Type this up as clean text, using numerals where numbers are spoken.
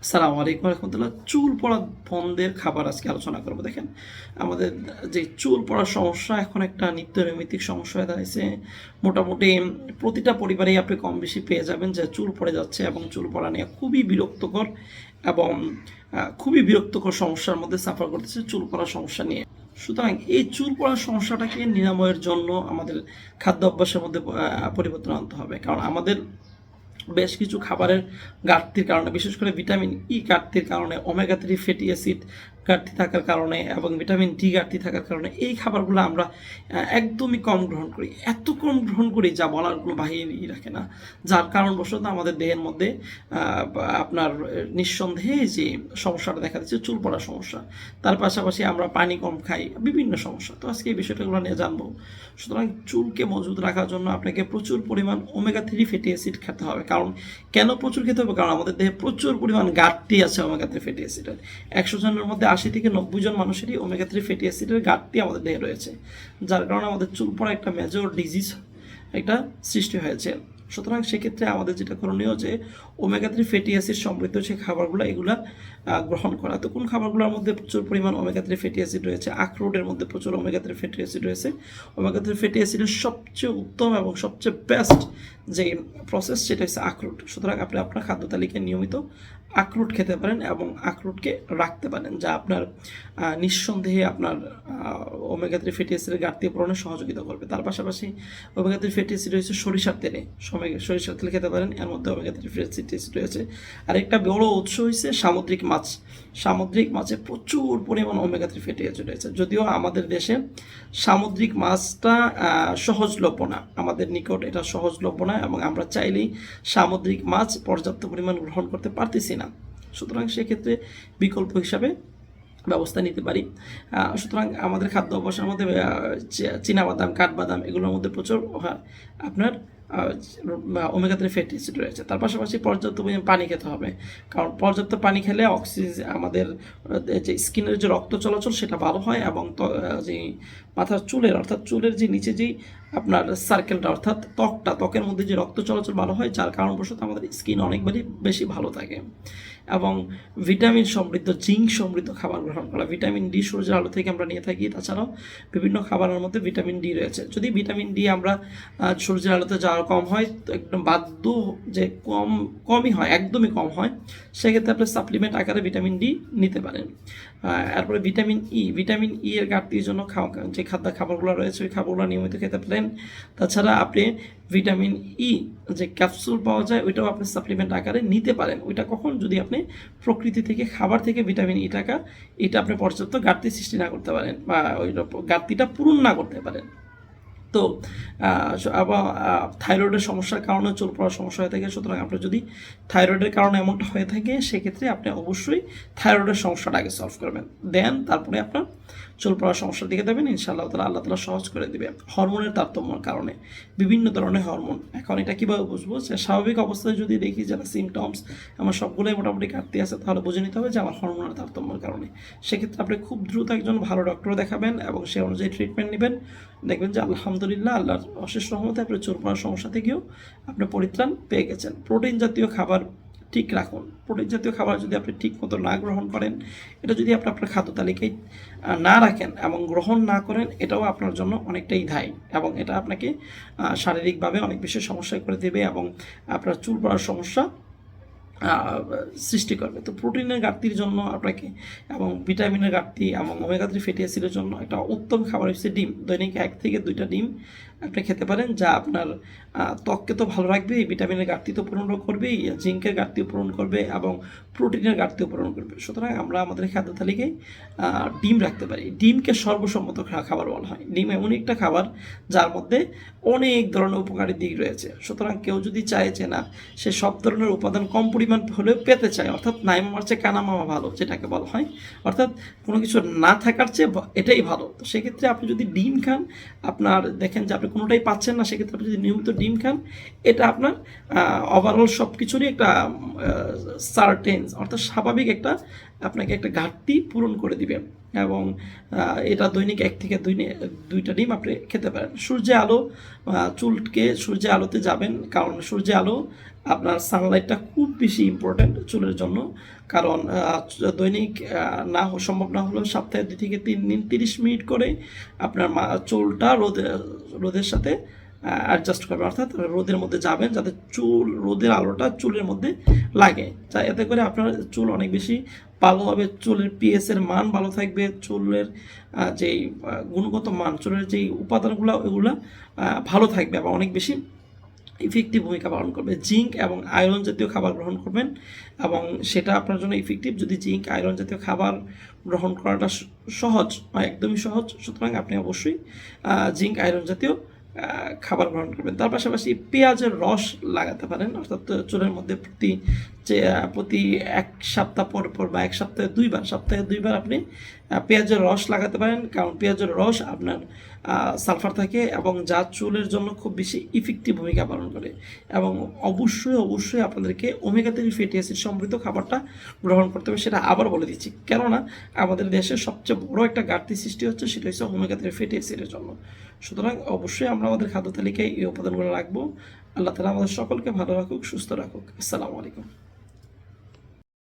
আসসালামু আলাইকুম রহমতুল্লাহ। চুল পড়া বন্ধের খাবার আজকে আলোচনা করবো। দেখেন, আমাদের যে চুল পড়ার সমস্যা এখন একটা নিত্য নৈমিত্তিক সমস্যা হয়ে দাঁড়িয়েছে। মোটামুটি প্রতিটা পরিবারেই আপনি কম বেশি পেয়ে যাবেন যে চুল পড়ে যাচ্ছে, এবং চুল পড়া নিয়ে খুবই বিরক্তকর এবং খুবই বিরক্তকর সমস্যার মধ্যে সাফার করতেছে চুল পড়ার সমস্যা নিয়ে। সুতরাং এই চুল পড়ার সমস্যাটাকে নিরাময়ের জন্য আমাদের খাদ্য অভ্যাসের মধ্যে পরিবর্তন আনতে হবে। কারণ আমাদের বেশ কিছু খাবারের ঘাটতির কারণে, বিশেষ করে ভিটামিন ই ঘাটতির কারণে, ওমেগা 3 ফ্যাটি অ্যাসিড ঘাটতি থাকার কারণে এবং ভিটামিন ডি ঘাটতি থাকার কারণে এই খাবারগুলো আমরা একদমই কম গ্রহণ করি। এত কম গ্রহণ করি যা বলার কোনো বাহিরই রাখে না, যার কারণবশত আমাদের দেহের মধ্যে আপনার নিঃসন্দেহে যে সমস্যাটা দেখা দিচ্ছে চুল পড়ার সমস্যা, তার পাশাপাশি আমরা পানি কম খাই, বিভিন্ন সমস্যা। তো আজকে এই বিষয়টাগুলো নিয়ে জানবো। সুতরাং চুলকে মজবুত রাখার জন্য আপনাকে প্রচুর পরিমাণ ওমেগা 3 ফ্যাটি অ্যাসিড খেতে হবে। কারণ কেন প্রচুর খেতে হবে? কারণ আমাদের দেহে প্রচুর পরিমাণ ঘাটতি আছে ওমেগা 3 ফ্যাটি অ্যাসিডের। 100 জনের মধ্যে 80 থেকে 90 জন মানুষেরই ওমেগা 3 ফ্যাটি অ্যাসিডের ঘাটতি আমাদের দেহে রয়েছে, যার কারণে আমাদের চুল পড়া একটা মেজর ডিজিজ একটা সৃষ্টি হয়েছে। সুতরাং সেক্ষেত্রে আমাদের যেটা করণীয় যে ওমেগা 3 ফ্যাটি অ্যাসিড সমৃদ্ধ যে খাবারগুলো এগুলা গ্রহণ করা। তো কোন খাবারগুলোর মধ্যে প্রচুর পরিমাণ ওমেগা 3 ফ্যাটি অ্যাসিড রয়েছে? আখরোটের মধ্যে প্রচুর ওমেগা 3 ফ্যাটি অ্যাসিড রয়েছে। ওমেগা 3 ফ্যাটি অ্যাসিডের সবচেয়ে উত্তম এবং সবচেয়ে বেস্ট যে প্রসেস সেটা হচ্ছে আখরোট। সুতরাং আপনি আপনার খাদ্য তালিকায় নিয়মিত আখরোট খেতে পারেন এবং আখরোটকে রাখতে পারেন, যা আপনার নিঃসন্দেহে আপনার ওমেগা 3 ফ্যাটি অ্যাসিডের ঘাটতি পূরণে সহযোগিতা করবে। তার পাশাপাশি ওমেগা 3 ফ্যাটি অ্যাসিড রয়েছে সরিষার তেলে। সরিষার তেল খেতে পারেন, এর মধ্যে ওমেগা 3 ফ্যাটি অ্যাসিড রয়েছে। আর একটা বড় উৎস হচ্ছে সামুদ্রিক মাছ। সামুদ্রিক মাছে প্রচুর পরিমাণ ওমেগা 3 ফ্যাটি অ্যাসিড রয়েছে। যদিও আমাদের দেশে সামুদ্রিক মাছটা সহজলভ্য না, আমাদের নিকট এটা সহজলভ্য না, এবং আমরা চাইলেই সামুদ্রিক মাছ পর্যাপ্ত পরিমাণ গ্রহণ করতে পারতেছি না। সুতরাং সেক্ষেত্রে বিকল্প হিসাবে ব্যবস্থা নিতে পারি। সুতরাং আমাদের খাদ্য অভ্যাসের মধ্যে চীনাবাদাম, কাঠবাদাম এগুলোর মধ্যে প্রচুর আপনার ওমেগা 3 ফ্যাটি অ্যাসিড রয়েছে। তার পাশাপাশি পর্যাপ্ত পরিমাণ পানি খেতে হবে। কারণ পর্যাপ্ত পানি খেলে অক্সিজেন আমাদের যে স্কিনের যে রক্ত চলাচল সেটা ভালো হয়, এবং যে মাথার চুলের অর্থাৎ চুলের যে নিচে যেই আপনার সার্কেলটা অর্থাৎ ত্বকের মধ্যে যে রক্ত চলাচল ভালো হয়, যার কারণবশত আমাদের স্কিন অনেকবারই বেশি ভালো থাকে। এবং ভিটামিন সমৃদ্ধ, জিঙ্ক সমৃদ্ধ খাবার গ্রহণ করা। ভিটামিন ডি সূর্যের আলো থেকে আমরা নিয়ে থাকি। তাছাড়াও বিভিন্ন খাবারের মধ্যে ভিটামিন ডি রয়েছে। যদি ভিটামিন ডি আমরা সূর্যের আলোতে যাওয়া কম হয়, তো একদম বাধ্য যে কমই হয়, একদমই কম হয়, সেক্ষেত্রে আপনি সাপ্লিমেন্ট আকারে ভিটামিন ডি নিতে পারেন। এরপরে ভিটামিন ই এর ঘাটতির জন্য যে খাবারগুলো রয়েছে ওই খাবারগুলো নিয়মিত খেতে পারেন। তাছাড়া আপনি ভিটামিন ই যে ক্যাপসুল পাওয়া যায় ওইটাও আপনি সাপ্লিমেন্ট আকারে নিতে পারেন। ওইটা কখন? যদি আপনি প্রকৃতি থেকে খাবার থেকে ভিটামিন এটা আপনি পর্যাপ্ত ঘাটতি সৃষ্টি না করতে পারেন, বা ওই ঘাটতিটা পূরণ না করতে পারেন। তো আবার থাইরয়েডের সমস্যার কারণে চুল পড়ার সমস্যা হয়ে থাকে। সুতরাং আপনার যদি থাইরয়েডের কারণে এমনটা হয়ে থাকে, সেক্ষেত্রে আপনি অবশ্যই থাইরয়েডের সমস্যাটা আগে সলভ করবেন, দেন তারপরে আপনার চুল পড়ার সমস্যার দিকে দেবেন। ইনশাআল্লাহ তাআলা আল্লাহ তাআলা সহজ করে দিবে। হরমোনের তারতম্যের কারণে বিভিন্ন ধরনের হরমোন, এখন এটা কীভাবে বুঝবো? যে স্বাভাবিক অবস্থায় যদি দেখি যারা সিমটমস আমার সবগুলোই মোটামুটি ঘাটতি আছে, তাহলে বুঝে নিতে হবে যে আমার হরমোনের তারতম্যের কারণে। সেক্ষেত্রে আপনি খুব দ্রুত একজন ভালো ডক্টর দেখাবেন এবং সে অনুযায়ী ট্রিটমেন্ট নেবেন। দেখবেন যে আলহামদুলিল্লাহ আল্লাহর অশেষ রহমতে আপনার চুল পড়ার সমস্যা থেকেও আপনি পরিত্রাণ পেয়ে গেছেন। প্রোটিন জাতীয় খাবার ঠিক রাখুন। প্রোটিন জাতীয় খাবার যদি আপনি ঠিক মতো না গ্রহণ করেন, এটা যদি আপনি আপনার খাদ্য তালিকায় না রাখেন এবং গ্রহণ না করেন, এটাও আপনার জন্য অনেকটাই দায়ী, এবং এটা আপনাকে শারীরিকভাবে অনেক বেশি সমস্যায় করে দেবে এবং আপনার চুল পড়ার সমস্যা সৃষ্টি করবে। তো প্রোটিনের ঘাটতির জন্য আপনাকে, এবং ভিটামিনের ঘাটতি এবং ওমেগা 3 ফ্যাটি অ্যাসিডের জন্য একটা উত্তম খাবার হচ্ছে ডিম। দৈনিক 1 থেকে 2টা ডিম আপনি খেতে পারেন, যা আপনার ত্বককে তো ভালো রাখবে, ভিটামিনের ঘাটতি তো পূরণ করবেই, জিঙ্কের ঘাটতিও পূরণ করবে এবং প্রোটিনের ঘাটতিও পূরণ করবে। সুতরাং আমরা আমাদের খাদ্য তালিকায় ডিম রাখতে পারি। ডিমকে সর্বসম্মত খাবার বলা হয়। ডিম এমন একটা খাবার যার মধ্যে অনেক ধরনের উপকারী দিক রয়েছে। সুতরাং কেউ যদি চায় যে না, সে সব ধরনের উপাদান কম পরিমাণ হলেও পেতে চায়, অর্থাৎ নাই মামার চেয়ে কানা মামা ভালো যেটাকে বলা হয়, অর্থাৎ কোনো কিছু না থাকার চেয়ে এটাই ভালো। তো সেক্ষেত্রে আপনি যদি ডিম খান, আপনার দেখেন যে আপনি কোনোটাই পাচ্ছেন না, সেক্ষেত্রে আপনি যদি নিয়মিত ডিম খান, এটা আপনার ওভারঅল সব কিছুরই একটা সার্টেন অর্থাৎ স্বাভাবিক একটা আপনাকে একটা ঘাটতি পূরণ করে দিবে। এবং এটা দৈনিক 1 থেকে 2টা ডিম আপনি খেতে পারেন। সূর্যে আলো, চুলকে সূর্যে আলোতে যাবেন, কারণ সূর্যে আলো আপনার সানলাইটটা খুব বেশি ইম্পর্ট্যান্ট চুলের জন্য। কারণ দৈনিক সম্ভব না হলেও সপ্তাহে 2 থেকে 3 দিন 30 মিনিট করে আপনার চুলটা রোদের সাথে অ্যাডজাস্ট করবেন, অর্থাৎ রোদের মধ্যে যাবেন যাতে রোদের আলোটা চুলের মধ্যে লাগে, যা এতে করে আপনার চুল অনেক বেশি ভালো হবে, চুলের পিএস এর মান ভালো থাকবে, চুলের যেই গুণগত মান, চুলের যেই উপাদানগুলো ওইগুলো ভালো থাকবে এবং অনেক বেশি ইফেক্টিভ ভূমিকা পালন করবে। জিঙ্ক এবং আয়রন জাতীয় খাবার গ্রহণ করবেন এবং সেটা আপনার জন্য ইফেক্টিভ যদি জিঙ্ক আয়রন জাতীয় খাবার গ্রহণ করাটা সহজ, একদমই সহজ। সুতরাং আপনি অবশ্যই জিঙ্ক আয়রন জাতীয় খাবার গ্রহণ করবেন। তার পাশাপাশি পেঁয়াজের রস লাগাতে পারেন, অর্থাৎ চুলের মধ্যে প্রতি 1 সপ্তাহ পর বা 1 সপ্তাহে 2বার, সপ্তাহে 2বার আপনি পেঁয়াজের রস লাগাতে পারেন, কারণ পেঁয়াজের রস আপনার সালফার থাকে এবং যা চুলের জন্য খুব বেশি ইফেক্টিভ ভূমিকা পালন করে। এবং অবশ্যই আপনাদেরকে ওমেগা 3 ফ্যাটি অ্যাসিড সমৃদ্ধ খাবারটা গ্রহণ করতে হবে। সেটা আবার বলে দিচ্ছি, কেননা আমাদের দেশের সবচেয়ে বড় একটা ঘাটতি সৃষ্টি হচ্ছে, সেটা হচ্ছে ওমেগা 3 ফ্যাটি অ্যাসিডের জন্য। সুতরাং অবশ্যই আমরা আমাদের খাদ্য তালিকায় এই উপাদানগুলো রাখবো। আল্লাহ তাআলা আমাদের সকলকে ভালো রাখুক, সুস্থ রাখুক। আসসালামু আলাইকুম।